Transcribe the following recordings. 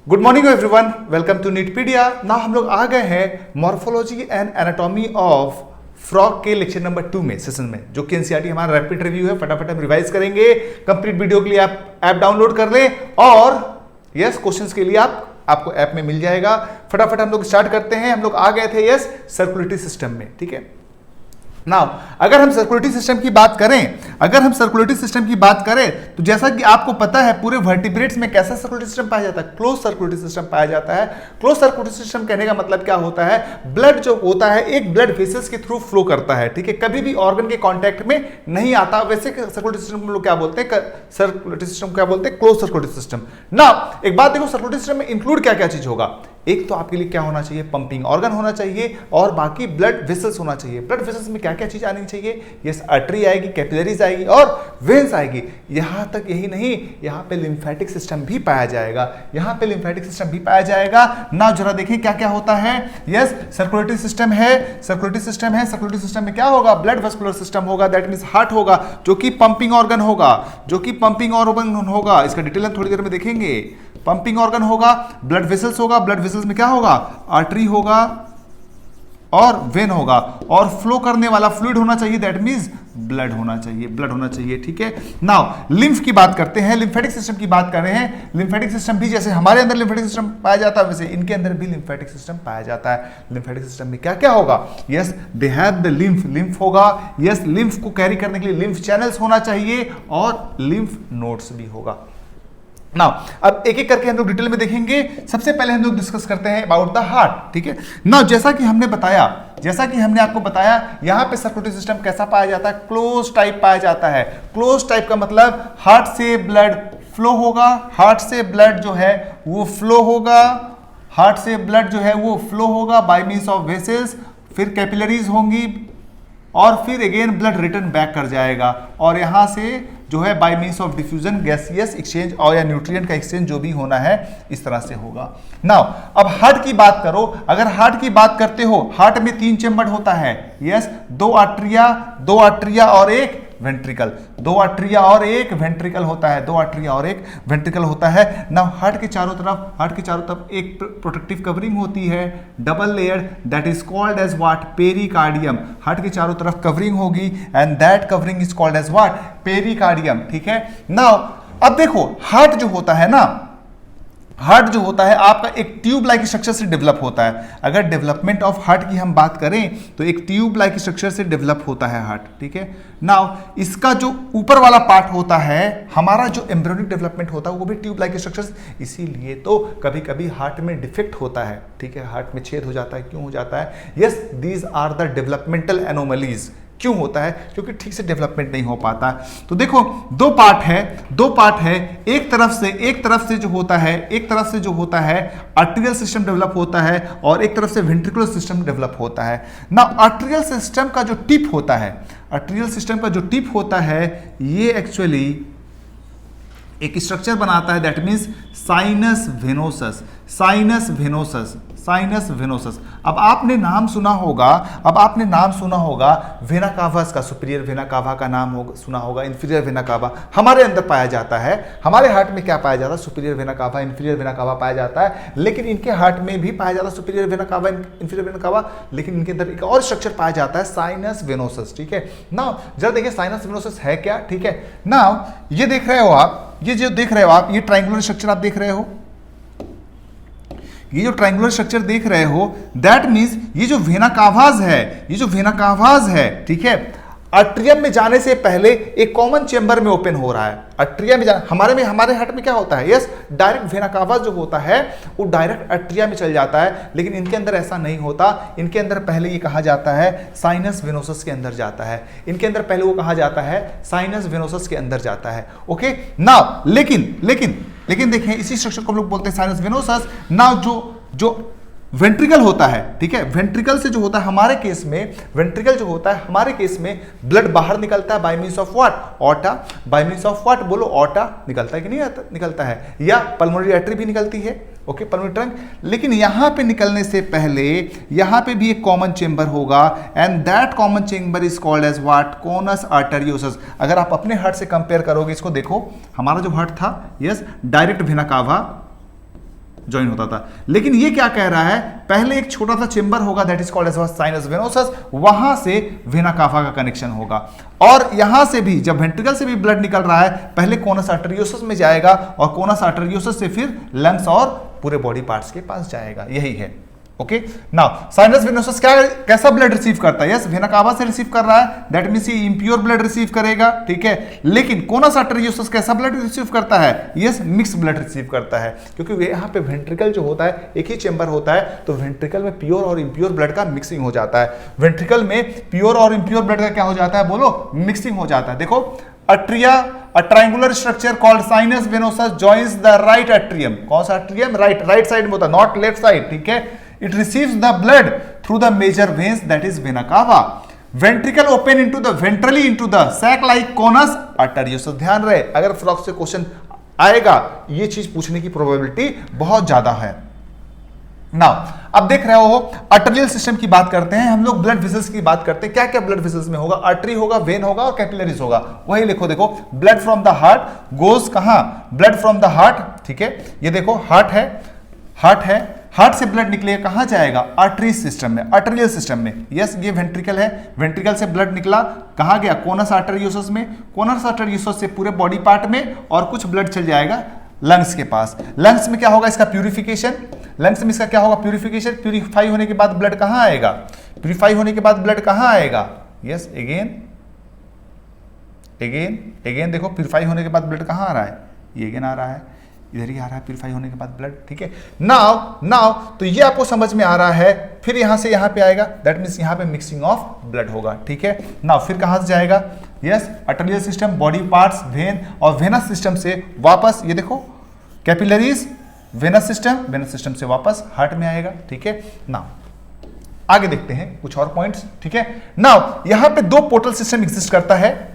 Good morning everyone, welcome to Neetpedia. Now हम लोग आ गए हैं morphology and anatomy of frog के लेक्चर नंबर 2 में, सेशन में, जो कि एनसीईआरटी हमारा रैपिड रिव्यू है। फटाफट हम रिवाइज करेंगे। कंप्लीट वीडियो के लिए आप ऐप डाउनलोड कर लें और यस क्वेश्चंस के लिए आपको ऐप में मिल जाएगा। फटाफट हम लोग स्टार्ट करते हैं। हम लोग आ गए थे यस सर्कुलेटरी सिस्टम में, ठीक है। नाउ अगर हम सर्कुलेटरी सिस्टम की बात करें, तो जैसा कि आपको पता है पूरे वर्टिब्रेट्स में कैसा सर्कुलेटरी सिस्टम पाया जाता है, क्लोज सर्कुलेटरी सिस्टम पाया जाता है। क्लोज सर्कुलेटरी सिस्टम कहने का मतलब क्या होता है, ब्लड जो होता है एक ब्लड वेसल्स के थ्रू फ्लो करता है, ठीक है, कभी भी ऑर्गन के कांटेक्ट में नहीं आता। वैसे सर्कुलेटरी सिस्टम को लोग क्या बोलते हैं, सर्कुलेटरी सिस्टम क्या बोलते हैं, क्लोज सर्कुलेटरी सिस्टम। नाउ एक बात देखो, सर्कुलेटरी सिस्टम में इंक्लूड क्या क्या चीज होगा। एक तो आपके लिए क्या होना चाहिए, पंपिंग ऑर्गन होना चाहिए और बाकी ब्लड वेसल्स होना चाहिए। ब्लड वेसल्स में क्या क्या चीज आनी चाहिए, यस आर्टरी आएगी, कैपिलरीज आएगी और वेन्स आएगी। यहां तक यही नहीं, यहां पे लिम्फेटिक सिस्टम भी पाया जाएगा, ना जरा देखिए क्या क्या होता है। यस सर्कुलेटरी सिस्टम है, सर्कुलेटरी सिस्टम में क्या होगा, ब्लड वेस्कुलर सिस्टम होगा, दैट मींस हार्ट होगा जो कि पंपिंग ऑर्गन होगा, इसका डिटेल हम थोड़ी देर में देखेंगे। पंपिंग ऑर्गन होगा, ब्लड वेसल्स होगा, ब्लड वेसल्स में क्या होगा, आर्टरी होगा और वेन होगा और फ्लो करने वाला फ्लूइड होना चाहिए, दैट मींस ब्लड होना चाहिए, ठीक है। नाउ लिम्फ की बात करते हैं, लिम्फेटिक सिस्टम की बात कर रहे हैं। लिम्फेटिक सिस्टम भी जैसे हमारे अंदर लिम्फेटिक सिस्टम पाया जाता है, वैसे इनके अंदर भी लिम्फेटिक सिस्टम पाया जाता है। लिम्फेटिक सिस्टम में क्या क्या होगा, yes they have the lymph होगा, यस लिम्फ को कैरी करने के लिए लिम्फ चैनल्स होना चाहिए और लिम्फ नोड्स भी होगा। नाउ अब एक एक करके हम लोग डिटेल में देखेंगे। सबसे पहले हम लोग डिस्कस करते हैं अबाउट द हार्ट, ठीक है। नाउ जैसा कि हमने आपको बताया यहां पे सर्कुलेटरी सिस्टम कैसा पाया जाता है, क्लोज टाइप पाया जाता है। क्लोज टाइप का मतलब हार्ट से ब्लड फ्लो होगा, हार्ट से ब्लड जो है वो फ्लो होगा बाय मींस ऑफ वेसल्स, फिर कैपिलरीज होंगी और फिर अगेन ब्लड रिटर्न बैक कर जाएगा और यहां से जो है by means of diffusion gaseous exchange और या न्यूट्रिएंट का एक्सचेंज जो भी होना है इस तरह से होगा। नाउ अब हार्ट की बात करो, अगर हार्ट की बात करते हो, हार्ट में 3 चेम्बर होता है, यस 2 आर्टरिया और एक वेंट्रिकल, 2 आर्टरिया और एक वेंट्रिकल होता है। नाउ हार्ट के चारों तरफ एक प्रोटेक्टिव कवरिंग होती है, double layer, that is called as what, pericardium. Heart के चारों तरफ कवरिंग होगी and that covering is called as what, pericardium, ठीक है। नाउ अब देखो हार्ट जो होता है आपका एक ट्यूब लाइक स्ट्रक्चर से डेवलप होता है। अगर डेवलपमेंट ऑफ हार्ट की हम बात करें तो एक ट्यूब लाइक स्ट्रक्चर से डेवलप होता है हार्ट, ठीक है। नाउ इसका जो ऊपर वाला पार्ट होता है, हमारा जो एम्ब्रियोनिक डेवलपमेंट होता है वो भी ट्यूब लाइक स्ट्रक्चर, इसीलिए तो कभी कभी हार्ट में डिफेक्ट होता है, ठीक है, हार्ट में छेद हो जाता है। क्यों हो जाता है, yes these are the developmental anomalies. क्यों होता है, क्योंकि ठीक से डेवलपमेंट नहीं हो पाता। तो देखो दो पार्ट है, एक तरफ से जो होता है आर्टेरियल सिस्टम डेवलप होता है और एक तरफ से वेंट्रिकुलर सिस्टम डेवलप होता है। ना आर्टेरियल सिस्टम का जो टिप होता है ये एक्चुअली एक स्ट्रक्चर बनाता है, दैट मींस साइनस वेनोसस। अब आपने नाम सुना होगा वेना कावास का, सुपीरियर वेना कावा का नाम सुना होगा, इंफीरियर वेना कावा हमारे अंदर पाया जाता है। हमारे हार्ट में क्या पाया जाता है, superior vena cava, inferior vena cava पाया जाता है, लेकिन इनके हार्ट में भी पाया जाता है superior vena cava, inferior vena cava, लेकिन इनके अंदर एक और स्ट्रक्चर पाया जाता है, साइनस वेनोसस, ठीक है। नाउ जरा देखिए साइनस वेनोसस है क्या, ठीक है। नाउ ये देख रहे हो आप, ये ट्रायंगुलर स्ट्रक्चर आप देख रहे हो, ये जो ट्रायंगुलर स्ट्रक्चर देख रहे हो, दैट मींस ये जो वेना कावाज है, ठीक है, आर्ट्रियम में जाने से पहले एक कॉमन चेंबर में ओपन हो रहा है। आर्ट्रिया में हमारे हार्ट में क्या होता है, यस डायरेक्ट वेना कावा जो होता है वो डायरेक्ट आर्ट्रिया में चल जाता है, लेकिन इनके अंदर ऐसा नहीं होता। इनके अंदर पहले ये कहा जाता है साइनस वेनोसस के अंदर जाता है, ओके। नाउ लेकिन देखें इसी स्ट्रक्चर को हम लोग बोलते हैं साइनस वेनोसस। नाउ जो वेंट्रिकल होता है, ठीक है, वेंट्रिकल से जो होता है हमारे केस में ब्लड बाहर निकलता है by means of what, aorta, by means of what, बोलो ऑर्टा निकलता है कि नहीं निकलता है, या पल्मोनरी आर्टरी भी निकलती है, ओके, पल्मोनरी ट्रंक। लेकिन यहां पे निकलने से पहले यहां पे भी एक कॉमन चेंबर होगा and that common chamber is called as what, conus arteriosus. अगर आप अपने हार्ट से कंपेयर करोगे, इसको देखो, हमारा जो हार्ट था, yes direct vena cava, join होता था। लेकिन ये क्या कह रहा है, पहले एक छोटा सा चेंबर होगा that is called as sinus venosus, वहां से वेना कावा का कनेक्शन होगा, और यहां से भी जब वेंट्रिकल से भी ब्लड निकल रहा है पहले कोनस आर्टेरियोसस में जाएगा और कोनस आर्टेरियोसस से फिर लंग्स और पूरे बॉडी पार्ट्स के पास जाएगा। यही है। ओके, नाउ साइनस वेनोसस कैसा ब्लड रिसीव करता है? यस, वेना कावा से रिसीव कर रहा है, दैट मींस ये इंप्योर ब्लड रिसीव करेगा, ठीक है। लेकिन कोनस आर्टेरियोसस कैसा ब्लड रिसीव करता है? यस, मिक्स ब्लड रिसीव करता है, क्योंकि यहाँ पे वेंट्रिकल जो होता है एक ही चेंबर होता है, तो वेंट्रिकल में प्योर और इंप्योर ब्लड का मिक्सिंग हो जाता है। वेंट्रिकल में प्योर और इंप्योर ब्लड का क्या हो जाता है? बोलो, मिक्सिंग हो जाता है। देखो, Atria, a triangular structure called sinus venosus joins the right atrium। कौन सा atrium? राइट साइड में होता है, नॉट लेफ्ट साइड, ठीक है। It receives the blood through the major veins, that is vena cava। Ventricle open into the ventrally into the sac-like conus arteriosus। ध्यान रहे, अगर फ्रॉक से क्वेश्चन आएगा ये चीज पूछने की प्रोबेबिलिटी बहुत ज्यादा है। नाउ अब देख रहे हो आर्टेरियल सिस्टम की बात करते हैं हम लोग, ब्लड वेसल्स की बात करते हैं। क्या क्या ब्लड वेसल्स में होगा? आर्टरी होगा, वेन होगा और कैपिलरीज होगा। वही लिखो, देखो, blood from the heart goes कहां? ब्लड फ्रॉम द हार्ट, ठीक है। ये देखो हार्ट है, हार्ट से ब्लड निकलेगा, कहां जाएगा? आर्टरी सिस्टम में, आर्टेरियल सिस्टम में। यस, ये वेंट्रिकल है, वेंट्रिकल से ब्लड निकला, कहां गया? कोनस आर्टेरियोसस में, कोनस आर्टेरियोसस से पूरे बॉडी पार्ट में, और कुछ ब्लड चल जाएगा लंग्स के पास। लंग्स में क्या होगा? इसका प्यूरिफिकेशन। लंग्स में इसका क्या होगा? प्यूरिफिकेशन। प्यूरिफाई होने के बाद ब्लड कहां आएगा? प्यूरिफाई होने के बाद ब्लड कहां आएगा? यस, अगेन देखो, प्यूरिफाई होने के बाद ब्लड कहां आ रहा है? ये अगेन आ रहा है, इधर ही आ रहा है प्यूरिफाई होने के बाद ब्लड, ठीक है। नाउ तो ये आपको समझ में आ रहा है। फिर यहां से यहां पे आएगा, दैट मींस यहां पे मिक्सिंग ऑफ ब्लड होगा, ठीक है। नाउ फिर कहां से जाएगा? Yes, arterial system, body parts, when, और वेनस सिस्टम से वापस, ये देखो, कैपिलरीज, वेनस सिस्टम से वापस हार्ट में आएगा, ठीक है। नाउ आगे देखते हैं कुछ और पॉइंट्स, ठीक है। नाउ यहां पे दो पोर्टल सिस्टम एग्जिस्ट करता है,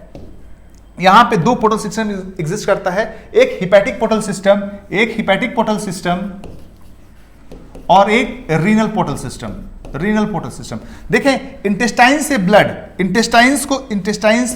यहां पे दो पोर्टल सिस्टम एग्जिस्ट करता है, एक हिपैटिक पोर्टल सिस्टम और एक रीनल पोर्टल सिस्टम। देखें, इंटेस्टाइन से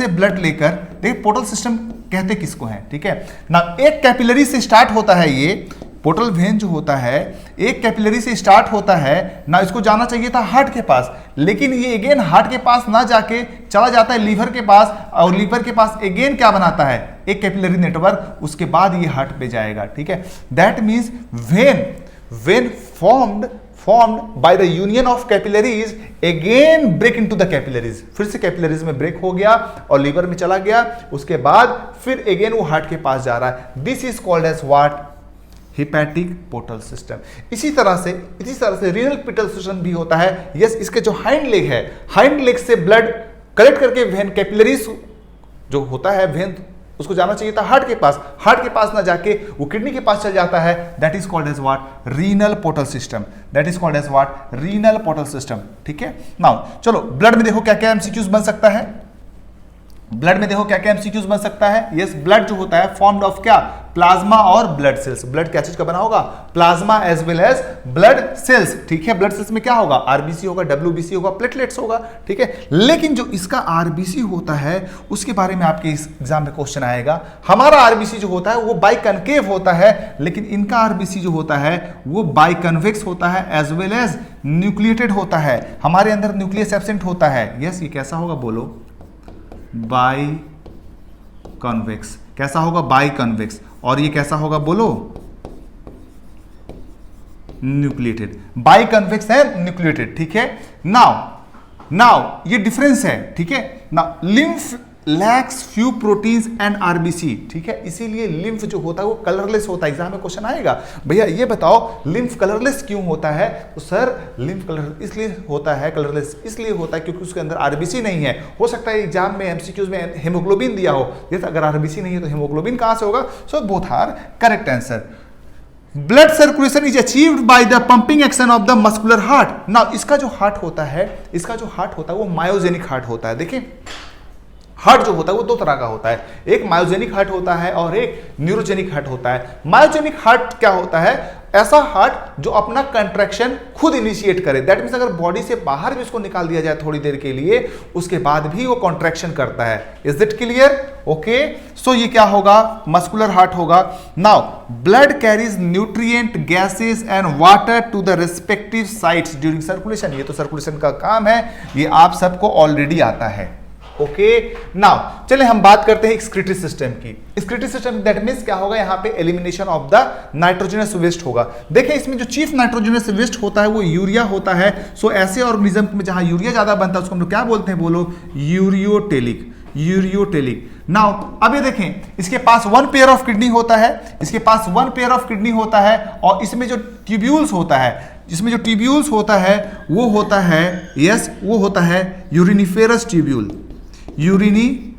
ब्लड लेकर, देखिए पोर्टल सिस्टम कहते किसको है, ठीक है ना। एक कैपिलरी से स्टार्ट होता है, ये पोर्टल वेन जो होता है एक कैपिलरी से स्टार्ट होता है ना, इसको जाना चाहिए था हार्ट के पास, लेकिन ये अगेन हार्ट के पास ना जाके चला जाता है लीवर के पास, और लीवर के पास अगेन क्या बनाता है? एक कैपिलरी नेटवर्क, उसके बाद ये हार्ट पे जाएगा, ठीक है। That means when formed by the union of capillaries again break into the capillaries, फिर से कैपिलरीज में ब्रेक हो गया और लीवर में चला गया, उसके बाद फिर अगेन वो हार्ट के पास जा रहा है। This is called as what? Hepatic portal system. इसी तरह से रीनल पोर्टल सिस्टम भी होता है। यस, इसके जो हाइंड लेग है, हाइंड लेग से ब्लड कलेक्ट करके वेन कैपिलरीज जो होता है वेन, उसको जाना चाहिए था हार्ट के पास ना जाके वो किडनी के पास चल जाता है। That is called as what? Renal portal system, ठीक है। नाउ चलो, ब्लड में देखो क्या क्या एमसीक्यूज बन सकता है। यस, ब्लड जो होता है फॉर्म्ड ऑफ क्या? प्लाज्मा और ब्लड सेल्स। ब्लड क्या चीज का बना होगा? Plasma as well as blood cells, ठीक है। ब्लड सेल्स में क्या होगा? आरबीसी होगा, डब्ल्यूबीसी होगा, प्लेटलेट्स होगा, ठीक है। लेकिन जो इसका आरबीसी होता है उसके बारे में आपके इस एग्जाम में क्वेश्चन आएगा। हमारा आरबीसी जो होता है वो बाइकनकेव होता है, लेकिन इनका आरबीसी जो होता है वो बाइकन्वेक्स होता है एज वेल एज न्यूक्लिएटेड होता है। हमारे अंदर न्यूक्लियस एब्सेंट होता है। यस, ये कैसा होगा? बोलो, बाई कॉन्वेक्स। कैसा होगा? By convex. और ये कैसा होगा? बोलो, न्यूक्लिएटेड। बाई कॉन्वेक्स है, न्यूक्लिएटेड, ठीक है। नाउ ये डिफरेंस है, ठीक है। Now lymph lakhs few proteins and RBC, ठीक है। इसीलिए लिम्फ जो होता है वो कलरलेस होता है। एग्जाम में क्वेश्चन आएगा, भैया ये बताओ लिम्फ कलरलेस क्यों होता है? तो सर लिम्फ कलरलेस इसलिए होता है क्योंकि उसके अंदर आरबीसी नहीं है। हो सकता है एग्जाम में एमसीक्यूज में हेमोग्लोबिन दिया हो, जैसे अगर आरबीसी नहीं है तो हेमोग्लोबिन कहां से होगा? So both are correct answer. Blood circulation is achieved by the pumping action of the muscular heart. Now इसका जो हार्ट होता है वो मायोजेनिक हार्ट होता है। देखिए, हार्ट जो होता है वो दो तरह का होता है, एक मायोजेनिक हार्ट होता है और एक न्यूरोजेनिक हार्ट होता है। मायोजेनिक हार्ट क्या होता है? ऐसा हार्ट जो अपना कंट्रैक्शन खुद इनिशिएट करे। दैट मीन्स अगर बॉडी से बाहर भी उसको निकाल दिया जाए थोड़ी देर के लिए, उसके बाद भी वो कॉन्ट्रैक्शन करता है। Is it clear? Okay, so ये क्या होगा? मस्कुलर हार्ट होगा। Now blood carries nutrient, gases and water to the respective sites during circulation. ये तो सर्कुलेशन का काम है, ये आप सबको ऑलरेडी आता है। ओके, नाउ चलिए हम बात करते हैं एक्सक्रीटरी सिस्टम की। एक्सक्रीटरी सिस्टम दैट मींस क्या होगा? यहां पे elimination of the nitrogenous waste होगा। देखिए इसमें जो चीफ नाइट्रोजनस वेस्ट होता है वो यूरिया होता है। सो ऐसे ऑर्गेनिज्म में जहां यूरिया ज्यादा बनता है उसको हम लोग क्या बोलते हैं? बोलो, यूरियोटेलिक। यूरियोटेलिक। नाउ अब ये देखें, इसके पास वन पेयर ऑफ किडनी होता है, इसके पास वन पेयर ऑफ किडनी होता है, और इसमें जो ट्यूब्यूल्स होता है, जिसमें जो ट्यूब्यूल्स होता है वो होता है, यस, वो होता है यूरिनिफेरस ट्यूब्यूल। यूरिनिफेरस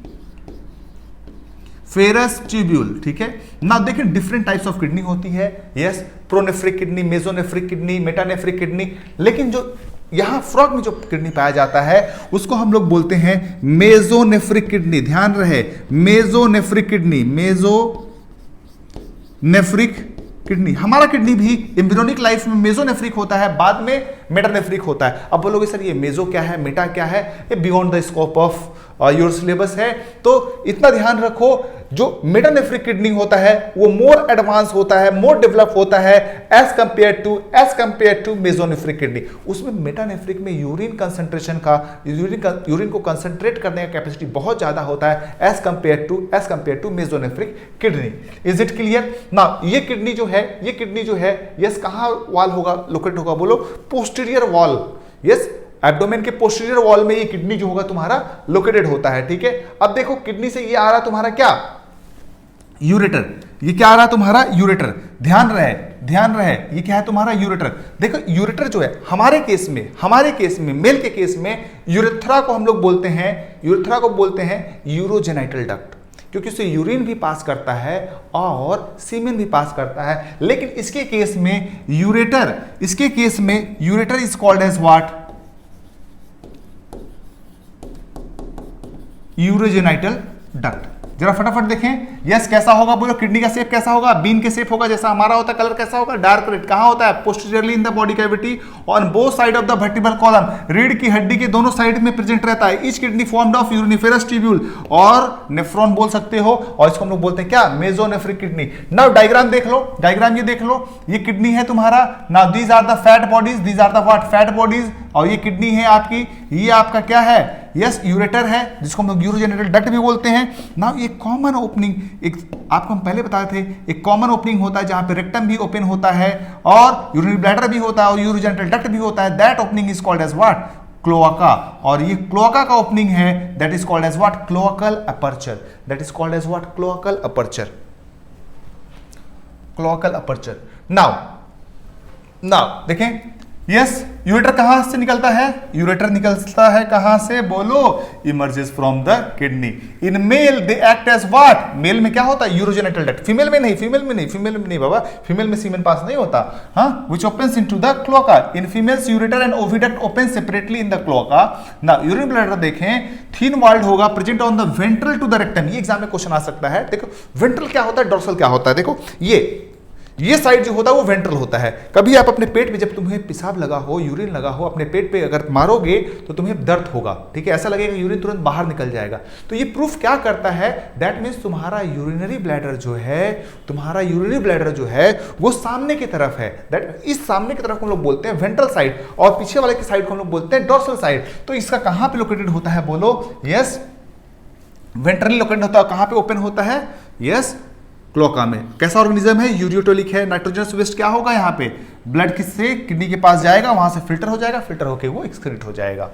ट्यूब्यूल, ठीक है ना। देखें डिफरेंट टाइप्स ऑफ किडनी होती है, yes, pronephric kidney, mesonephric kidney, metanephric kidney. लेकिन जो यहां फ्रॉग में जो किडनी पाया जाता है उसको हम लोग बोलते हैं मेसोनेफ्रिक किडनी। ध्यान रहे, मेसोनेफ्रिक किडनी, मेसोनेफ्रिक किडनी। हमारा किडनी भी एम्ब्रियोनिक लाइफ में मेसोनेफ्रिक होता है, बाद में मेटानेफ्रिक होता है। अब बोलोगे सर ये मेसो क्या है, मेटा क्या है? ये beyond the scope of your syllabus है। तो इतना ध्यान रखो, जो मेटानेफ्रिक किडनी होता है वो मोर एडवांस होता है, मोर डेवलप होता है as compare to mesonephric kidney. उसमें मेटानेफ्रिक में यूरिन कंसंट्रेशन का, यूरिन को कंसंट्रेट करने का कैपेसिटी बहुत ज्यादा होता है as compare to mesonephric kidney. Is it clear? ना ये किडनी जो है यस कहां वॉल होगा, लोकेट होगा? बोलो, पोस्टीरियर वॉल। यस, एब्डोमेन के पोस्टीरियर वॉल में ये किडनी जो होगा तुम्हारा लोकेटेड होता है, ठीक है। अब देखो किडनी से ये आ रहा तुम्हारा क्या? यूरेटर। ये क्या आ रहा तुम्हारा? यूरेटर। ध्यान रहे, ये क्या है तुम्हारा? यूरेटर। देखो यूरेटर जो है हमारे केस में मेल के केस में यूरेथ्रा को हम लोग बोलते हैं यूरोजेनाइटल डक्ट, क्योंकि उसे यूरिन भी पास करता है और सीमेन भी पास करता है। लेकिन इसके केस में ureter is called as what? Urogenital duct. जरा फटाफट देखें, यस कैसा होगा? बोलो, किडनी का शेप कैसा होगा? बीन के शेप होगा जैसा हमारा होता है। कलर कैसा होगा? Dark red. कहां होता है? Posteriorly in the body cavity on both side of the vertebral column. रीढ़ की हड्डी के दोनों साइड में प्रेजेंट रहता है। Each kidney formed of uriniferous tubule और नेफ्रॉन बोल सकते हो, और इसको हम लोग बोलते हैं क्या? Mesonephric kidney. नाउ डायग्राम देख लो, ये किडनी है तुम्हारा। Now these are the fat bodies, these are the what? Fat bodies. और ये किडनी है आपकी, ये आपका क्या है? यस, यूरेटर है, जिसको हम लोग यूरोजेनिटल डक्ट भी बोलते हैं। नाउ ये कॉमन ओपनिंग, एक आपको हम पहले बताए थे, एक कॉमन ओपनिंग होता है जहां पे रेक्टम भी ओपन होता है और यूरिनरी ब्लैडर भी होता है और यूरोजेनिटल डक्ट भी होता है। That opening is called as what? Cloaca. और ये क्लोआका का ओपनिंग है, that is called as what? Cloacal aperture. That is called as what? Cloacal aperture. Now देखें, यस, यूरेटर कहां से निकलता है? यूरेटर निकलता है कहां से? बोलो, emerges from the kidney. In male they act as what? Male में क्या होता है? Urogenital duct. फीमेल में नहीं बाबा, फीमेल में सीमेन पास नहीं होता, हाँ, which opens into the cloaca. In females ureter and oviduct open separately in the cloaca. Now urine bladder देखें, थिन वॉल्ड होगा, present on the ventral to the rectum. ये exam में क्वेश्चन आ सकता है। देखो वेंट्रल क्या होता है, डोर्सल क्या होता है? देखो ये साइड जो होता है वो वेंट्रल होता है। कभी आप अपने पेट में जब तुम्हें पेशाब लगा हो, यूरिन लगा हो, अपने पेट पे अगर मारोगे तो तुम्हें दर्द होगा, ठीक है, ऐसा लगेगा यूरिन तुरंत बाहर निकल जाएगा। तो ये प्रूफ क्या करता है? दैट मीन्स तुम्हारा यूरिनरी ब्लैडर जो है वो सामने की तरफ है। दैट इस सामने की तरफ हम लोग बोलते हैं वेंट्रल साइड, और पीछे वाले की साइड को हम लोग बोलते हैं डोर्सल साइड। तो इसका कहां पे लोकेटेड होता है? बोलो, यस, वेंट्रली लोकेटेड होता है। कहां पे ओपन होता है? यस, क्लोआका में। कैसा ऑर्गेनिज्म है? यूरियोटोलिक है। नाइट्रोजनस वेस्ट क्या होगा? यहाँ पे ब्लड किससे किडनी के पास जाएगा, वहां से फिल्टर हो जाएगा, फिल्टर होके वो एक्सक्रीट हो जाएगा।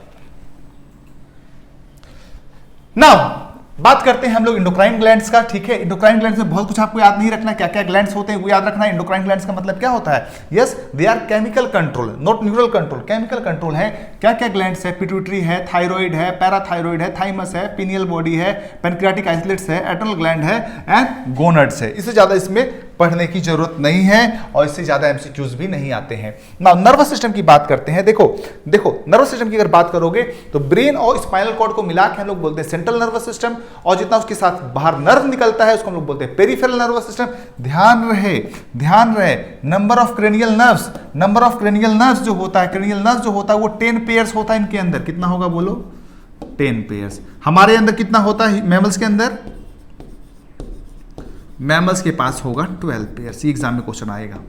नाउ बात करते हैं हम लोग इंडोक्राइन ग्लैंड्स का, ठीक है। इंडोक्राइन ग्लैंड्स में बहुत कुछ आपको याद नहीं रखना, क्या क्या ग्लैंड्स होते हैं वो याद रखना है। इंडोक्राइन ग्लैंड्स का मतलब क्या होता है? Yes, they are chemical control, not neural control. Chemical control है। क्या क्या ग्लैंड्स है? पिट्यूटरी है, थायराइड है, पैराथायराइड है, थाइमस है, पिनियल बॉडी है, पैनक्रियाटिक आइसलेट्स है, एड्रिनल ग्लैंड है एंड गोनड्स है। इससे ज्यादा इसमें पढ़ने की जरूरत नहीं है और इससे ज्यादा एमसीक्यूज भी नहीं आते हैं। ना नर्वस सिस्टम की बात करते हैं। देखो नर्वस सिस्टम की अगर बात करोगे तो ब्रेन और स्पाइनल कॉर्ड को मिला के हम लोग बोलते हैं सेंट्रल नर्वस सिस्टम, और जितना उसके साथ बाहर नर्व निकलता है उसको हम लोग बोलते हैं पेरिफेरल नर्वस सिस्टम। ध्यान रहे नंबर ऑफ क्रेनियल नर्व्स जो होता है, क्रेनियल नर्व्स जो होता है वो 10 पेयर्स होता है इनके अंदर। कितना होगा बोलो? 10 पेयर्स। हमारे अंदर कितना होता है मैमल्स के अंदर? मैमल्स के पास होगा 12 पेयर्स। ये एग्जाम में क्वेश्चन आएगा,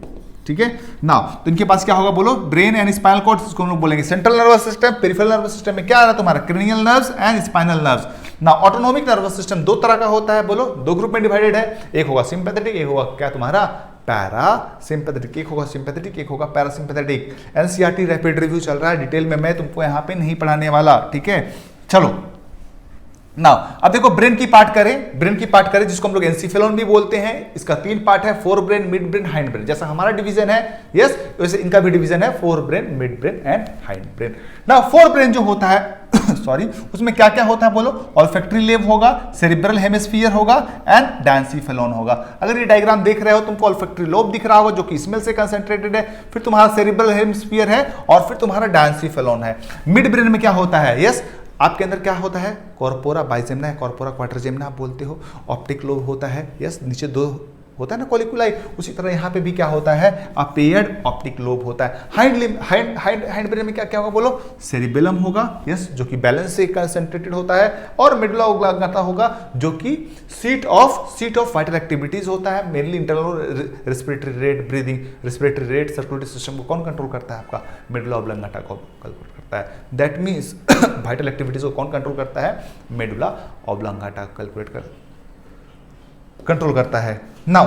ठीक है ना। तो इनके पास क्या होगा बोलो? ब्रेन एंड स्पाइनल कॉर्ड, इसको हम लोग बोलेंगे central nervous system. Peripheral nervous system में क्या आ रहा है तुम्हारा? Cranial nerves and spinal nerves. ना ऑटोनोमिक नर्वस सिस्टम दो तरह का होता है, बोलो। दो ग्रुप में डिवाइडेड है, एक होगा सिंपैथेटिक, एक होगा क्या तुम्हारा? पैरासिम्पैथेटिक। एक होगा सिंपैथेटिक, एक होगा पैरासिम्पैथेटिक। एनसीईआरटी रैपिड रिव्यू चल रहा है, डिटेल में मैं तुमको यहाँ पे नहीं पढ़ाने वाला, ठीक है। चलो नाउ अब देखो ब्रेन की पार्ट करें जिसको हम लोग एनसीफेलोन भी बोलते हैं। इसका 3 पार्ट है, fore brain, mid brain, hind brain. जैसा हमारा डिवीजन है यस, वैसे इनका भी डिवीजन है, fore brain, mid brain and hind brain. Now fore brain जो होता है सॉरी, उसमें क्या क्या होता है बोलो? ऑल्फैक्टरी लेब होगा, सेरिब्रल हेमिस्फीयर होगा एंड डायंसीफेलोन होगा। अगर ये डायग्राम देख रहे हो तुमको ऑल्फैक्टरी लोब दिख रहा होगा जो कि स्मेल से कंसंट्रेटेड है, फिर तुम्हारा सेरिब्रल हेमिस्फीयर है और फिर तुम्हारा डायंसीफेलोन है। मिड ब्रेन में क्या होता है? यस, आपके अंदर क्या होता है? कॉर्पोरा बाइजेमिना है, कॉर्पोरा क्वाड्रिजेमिना आप बोलते हो। ऑप्टिक लोब होता है, यस, नीचे 2 होता है ना कॉलिकुलाई, उसी तरह यहाँ पे भी क्या होता है? अपेयर्ड ऑप्टिक लोब होता है। हाइंड ब्रेन में क्या क्या होगा बोलो? सेरिबेलम होगा, यस, जो कि बैलेंस से कंसंट्रेटेड होता है, और मेडुला ऑब्लांगाटा होगा जो कि सीट ऑफ वाइटल एक्टिविटीज होता है। Mainly internal respiratory rate, breathing, respiratory rate, circulatory system को कौन कंट्रोल करता है? आपका मेडुला ऑब्लांगाटा को कंट्रोल करता है। दैट मीन्स वाइटल एक्टिविटीज को कौन कंट्रोल करता है? मेडुला ऑब्लांगाटा कंट्रोल करता है। नाउ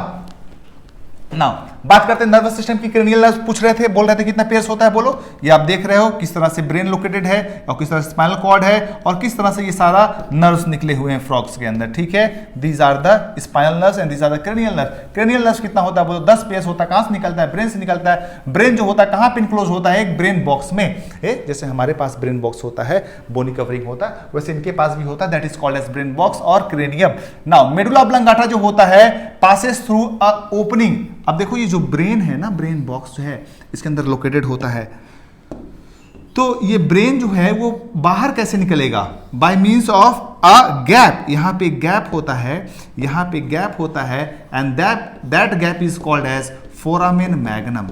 बात करते हैं नर्वस सिस्टम की। क्रेनियल नर्व्स पूछ रहे थे, बोल रहे थे कितना पेयर्स होता है बोलो? ये आप देख रहे हो किस तरह से ब्रेन लोकेटेड है और किस तरह से स्पाइनल कॉर्ड है और किस तरह से ये सारा नर्व्स निकले हुए हैं फ्रॉग्स के अंदर, ठीक है। These are the spinal nerves and these are the cranial nerves. Cranial nerves कितना होता है बोलो? 10 पेयर्स होता है। कहां से निकलता है? ब्रेन से निकलता है। ब्रेन जो होता है कहां पे इनक्लोज होता है? एक ब्रेन बॉक्स में। जैसे हमारे पास ब्रेन बॉक्स होता है, बोनी कवरिंग होता है, वैसे इनके पास भी होता है, that is called as brain box और क्रेनियम। नाउ मेडुला ऑब्लांगाटा जो होता है पासेस थ्रू अ ओपनिंग। अब देखो ये जो ब्रेन है ना, ब्रेन बॉक्स जो है इसके अंदर लोकेटेड होता है, तो ये ब्रेन जो है वो बाहर कैसे निकलेगा? By means of a gap. यहां पे गैप होता है, यहां पे गैप होता है and that gap is called as foramen magnum.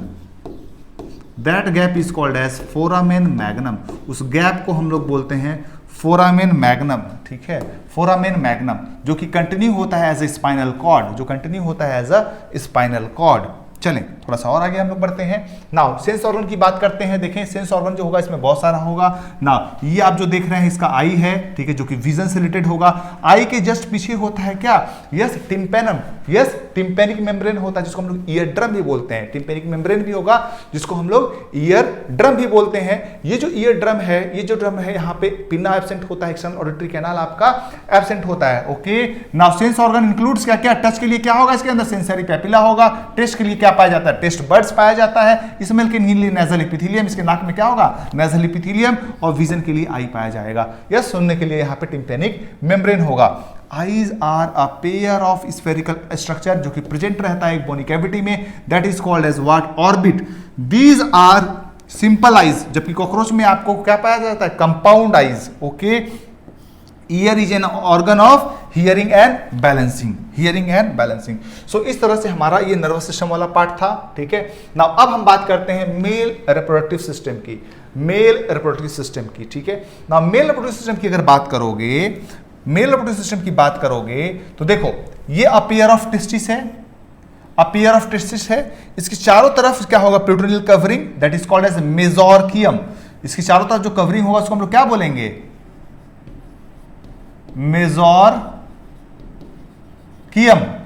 That gap is called as foramen magnum. उस गैप को हम लोग बोलते हैं फोरामेन मैग्नम, ठीक है, फोरामेन मैग्नम, जो कि कंटिन्यू होता है एज ए स्पाइनल कॉर्ड, जो कंटिन्यू होता है एज अ स्पाइनल कॉर्ड। चलें थोड़ा सा और आगे हम लोग बढ़ते हैं। नाउ सेंस ऑर्गन की बात करते हैं। देखें सेंस ऑर्गन जो होगा इसमें बहुत सारा होगा। नाउ ये आप जो देख रहे हैं इसका आई है, ठीक है, जो कि विजन से रिलेटेड होगा। आई के जस्ट पीछे होता है क्या? Yes, tympanum. Yes, tympanic membrane होता है जिसको हम लोग ईयर ड्रम भी बोलते हैं। टिम्पेनिक मेम्ब्रेन भी होगा जिसको हम लोग ईयर ड्रम भी बोलते हैं। ये जो ईयर ड्रम है, ये जो ड्रम है, यहाँ पे पिन्ना एब्सेंट होता है, एक्सटर्नल ऑडिटरी कैनाल आपका एब्सेंट होता है। Okay, now sense organ includes क्या क्या? टच के लिए क्या होगा इसके अंदर? सेंसरी पेपिला होगा। टेस्ट के लिए क्या पाया जाता है? टेस्ट बर्ड्स पाया जाता है। स्मेल के लिए नेजल एपिथेलियम, इसके नाक में क्या होगा? Nasal epithelium. और विजन के लिए आई पाया जाएगा। यस, सुनने के लिए यहाँ पे टिम्पेनिक मेम्ब्रेन होगा। Eyes are a pair of spherical structure जो कि प्रेजेंट रहता है एक बोनी कैविटी में, that is called as what? Orbit. These are simple eyes, जबकि कॉकरोच में आपको क्या पाया जाता है? Compound eyes. Okay, ear is an organ of hearing and balancing, hearing and balancing. So इस तरह से हमारा ये नर्वस सिस्टम वाला पार्ट था, ठीक है। नाउ अब हम बात करते हैं मेल रिप्रोडक्टिव सिस्टम की, मेल रिप्रोडक्टिव सिस्टम की, ठीक है। नाउ मेल रिप्रोडक्टिव सिस्टम की अगर बात करोगे, मेल रिप्रोडक्टिव सिस्टम की बात करोगे तो देखो ये अपेयर ऑफ टेस्टिस है, अपेयर ऑफ टेस्टिस है। इसके चारों तरफ क्या होगा? Peritoneal covering, that is called as mesorchium. इसकी चारों तरफ जो कवरिंग होगा उसको हम लोग क्या बोलेंगे? मेसोर्कियम,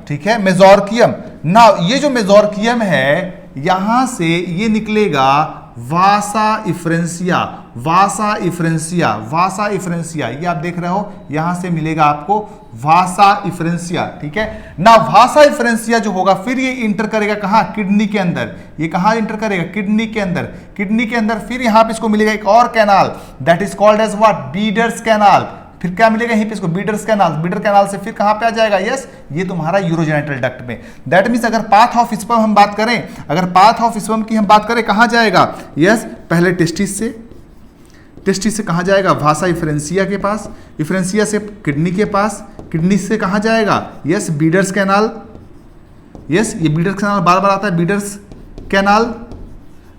ठीक है, मेसोर्कियम। ना ये जो मेसोर्कियम है यहां से ये निकलेगा वासा इफ्रेंसिया, वासा इफ्रेंसिया, वासा इफ्रेंसिया। ये आप देख रहे हो यहां से मिलेगा आपको वासा इफ्रेंसिया, ठीक है ना। वासा इफ्रेंसिया जो होगा फिर ये इंटर करेगा कहां? किडनी के अंदर। ये कहां इंटर करेगा? किडनी के अंदर। किडनी के अंदर फिर यहां पे इसको मिलेगा एक और canal, that is called as what? Bidder's canal. फिर क्या मिलेगा यहीं पे इसको बीडर्स कैनाल से फिर कहां पे आ जाएगा, यस ये तुम्हारा यूरोजेनिटल डक्ट में। दैट मींस अगर पाथ ऑफ स्पर्म हम बात करें, अगर पाथ ऑफ स्पर्म की हम बात करें कहां जाएगा, यस पहले टेस्टिस से कहां जाएगा, वासा इफ्रेंसिया के पास, इफ्रेंसिया से किडनी के पास, किडनी से कहां जाएगा, यस बीडर्स कैनाल, यस ये बीडर्स कैनाल बार बार आता है,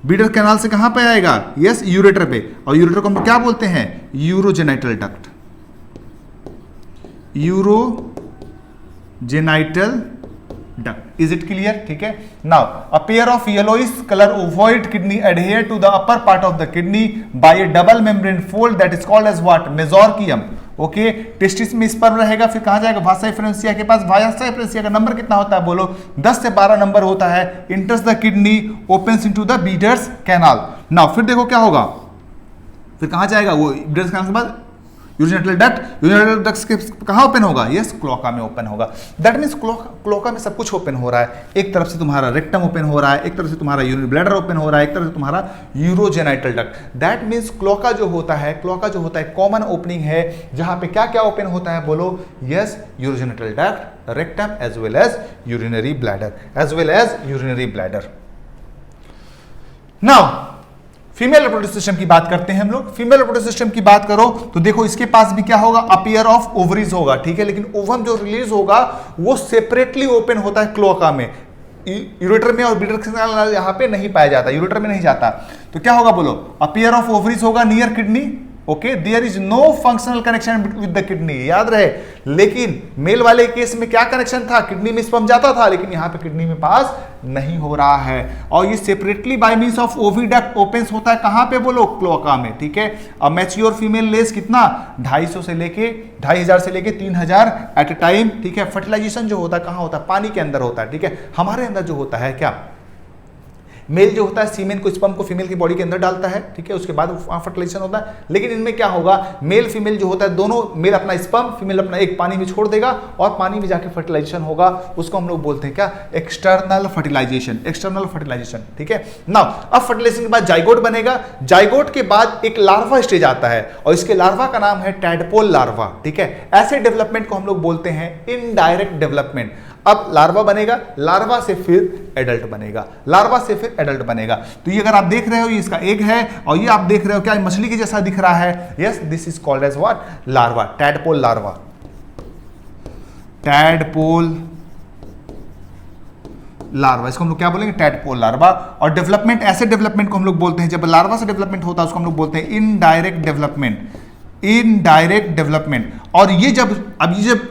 बीडर कैनाल से कहां पे आएगा, यस यूरेटर पे, और यूरेटर को हम क्या बोलते हैं, urogenital duct, urogenital duct. Is it clear? ठीक है। Now a pair of yellowish colour ovoid kidney adhere to the upper part of the kidney by a double membrane fold that is called as what, mesorchium. Okay, testis में sperm रहेगा, फिर कहां जाएगा, वासा efferentia के पास। वासा efferentia का number कितना होता है बोलो, 10 से 12 नंबर होता है। इंटर्स the kidney, opens into the Bidder's canal. Now फिर देखो क्या होगा, फिर कहां जाएगा वो बीडर्स कैनाल के बाद, यूरोजेनिटल डक्ट के कहां ओपन होगा, यस क्लोका में ओपन होगा। दैट मींस क्लोका में सब कुछ ओपन हो रहा है। एक तरफ से तुम्हारा रेक्टम ओपन हो रहा है, एक तरफ से तुम्हारा यूरिनरी ब्लैडर ओपन हो रहा है, एक तरफ से तुम्हारा urogenital duct. That means cloaca जो होता है कॉमन ओपनिंग है, जहां पे क्या क्या ओपन होता है बोलो, yes urogenital duct, rectum as well as urinary bladder. Now female reproductive system की बात करते हैं हम लोग। फीमेल रिप्रोडक्टिव सिस्टम की बात करो तो देखो इसके पास भी क्या होगा, अपियर ऑफ ओवरीज होगा, ठीक है, लेकिन ओवम जो रिलीज होगा वो सेपरेटली ओपन होता है क्लोका में, यूरेटर में और बीडर कैनाल यहां पे नहीं पाया जाता, यूरेटर में नहीं जाता। तो क्या होगा बोलो, अपियर ऑफ ओवरीज होगा near kidney. Okay, there is no functional connection with the kidney, याद रहे। लेकिन मेल वाले केस में क्या कनेक्शन था, किडनी में स्पर्म जाता था, लेकिन यहां पे किडनी में पास नहीं हो रहा है। और ये separately by means of oviduct opens होता है कहां पे बोलो, क्लोका में। ठीक है, अब मैच्योर फीमेल लेस कितना 250 से लेके 2500 से लेके 3000 एट ए टाइम। ठीक है, फर्टिलाइजेशन जो होता है कहां होता है, पानी के अंदर होता है। ठीक है, हमारे अंदर जो होता है क्या, मेल जो होता है सीमेन को, स्पर्म को फीमेल की बॉडी के अंदर डालता है। ठीक है, उसके बाद फर्टिलाइजेशन होता है। लेकिन इनमें क्या होगा, मेल फीमेल जो होता है दोनों, मेल अपना स्पर्म, फीमेल अपना एक पानी में छोड़ देगा और पानी में जाके फर्टिलाइजेशन होगा। उसको हम लोग बोलते हैं क्या, एक्सटर्नल फर्टिलाइजेशन। ठीक है, नाउ अब फर्टिलाइजेशन के बाद जाइगोट बनेगा। जाइगोट के बाद एक लार्वा स्टेज आता है और इसके लार्वा का नाम है टैडपोल लार्वा। ठीक है, ऐसे डेवलपमेंट को हम लोग बोलते हैं इनडायरेक्ट डेवलपमेंट। अब लार्वा बनेगा, लार्वा से फिर एडल्ट बनेगा, तो ये अगर आप देख रहे हो ये इसका एग है, और ये आप देख रहे हो क्या मछली के जैसा दिख रहा है, yes this is called as what, larva, tadpole larva. इसको हम लोग क्या बोलेंगे, टैडपोल लार्वा। और डेवलपमेंट, ऐसे डेवलपमेंट को हम लोग बोलते हैं, जब लार्वा से डेवलपमेंट होता है उसको हम लोग बोलते हैं इनडायरेक्ट डेवलपमेंट। और ये जब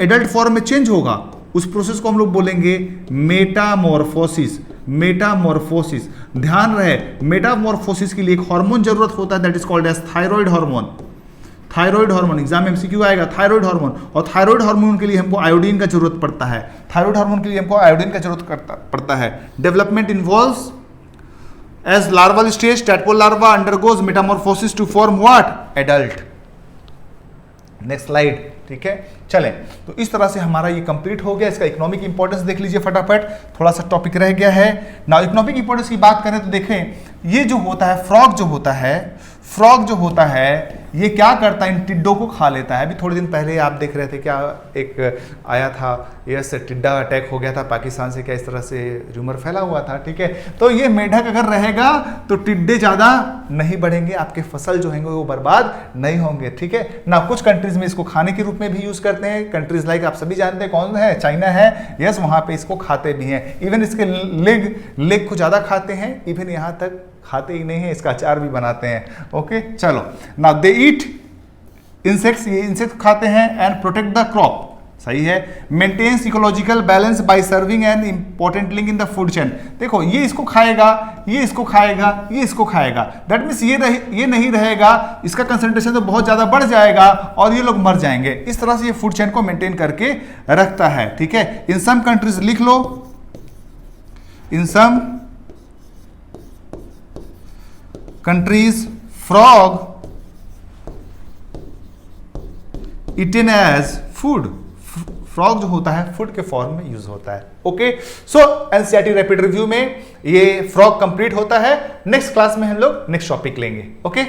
एडल्ट फॉर्म में चेंज होगा उस प्रोसेस को हम लोग बोलेंगे मेटामॉर्फोसिस। ध्यान रहे, मेटामॉर्फोसिस के लिए एक हार्मोन जरूरत होता है, that is called as thyroid hormone. Exam में एमसीक्यू आएगा, थायराइड हार्मोन। और थायराइड हार्मोन के लिए हमको आयोडीन का जरूरत पड़ता है। Development involves as larval stage, tadpole larva undergoes metamorphosis to form what, adult. Next slide. ठीक है, चलें, तो इस तरह से हमारा ये कंप्लीट हो गया। इसका इकोनॉमिक इंपॉर्टेंस देख लीजिए फटाफट, थोड़ा सा टॉपिक रह गया है ना। इकोनॉमिक इंपॉर्टेंस की बात करें तो देखें, ये जो होता है फ्रॉग जो होता है ये क्या करता है, इन टिड्डों को खा लेता है। अभी थोड़े दिन पहले आप देख रहे थे क्या, एक आया था, यस टिड्डा अटैक हो गया था पाकिस्तान से, क्या इस तरह से रूमर फैला हुआ था। ठीक है, तो ये मेढक अगर रहेगा तो टिड्डे ज्यादा नहीं बढ़ेंगे, आपके फसल जो होंगे वो बर्बाद नहीं होंगे। ठीक है ना, कुछ कंट्रीज में इसको खाने के रूप में भी यूज करते हैं। कंट्रीज लाइक आप सभी जानते हैं कौन है, चाइना है, यस वहां पे इसको खाते भी हैं। इवन इसके लेग को ज्यादा खाते हैं, इवन यहां तक खाते ही नहीं है, इसका अचार भी बनाते हैं। ओके, चलो नाउ दे ईट इंसेक्ट्स, ये इंसेक्ट खाते हैं, एंड प्रोटेक्ट द क्रॉप, सही है, maintains ecological balance by serving an important link in the food chain. देखो ये इसको खाएगा, ये इसको खाएगा, दैट मीन्स ये नहीं रहेगा, इसका कंसंट्रेशन तो बहुत ज्यादा बढ़ जाएगा और ये लोग मर जाएंगे। इस तरह से ये फूड चेन को मेंटेन करके रखता है। ठीक है, इन सम कंट्रीज लिख लो, in some countries frog eaten as food, frog जो होता है फूड के फॉर्म में यूज होता है। ओके, सो एनसीईआरटी रैपिड रिव्यू में ये फ्रॉग कंप्लीट होता है। नेक्स्ट क्लास में हम लोग नेक्स्ट टॉपिक लेंगे। ओके।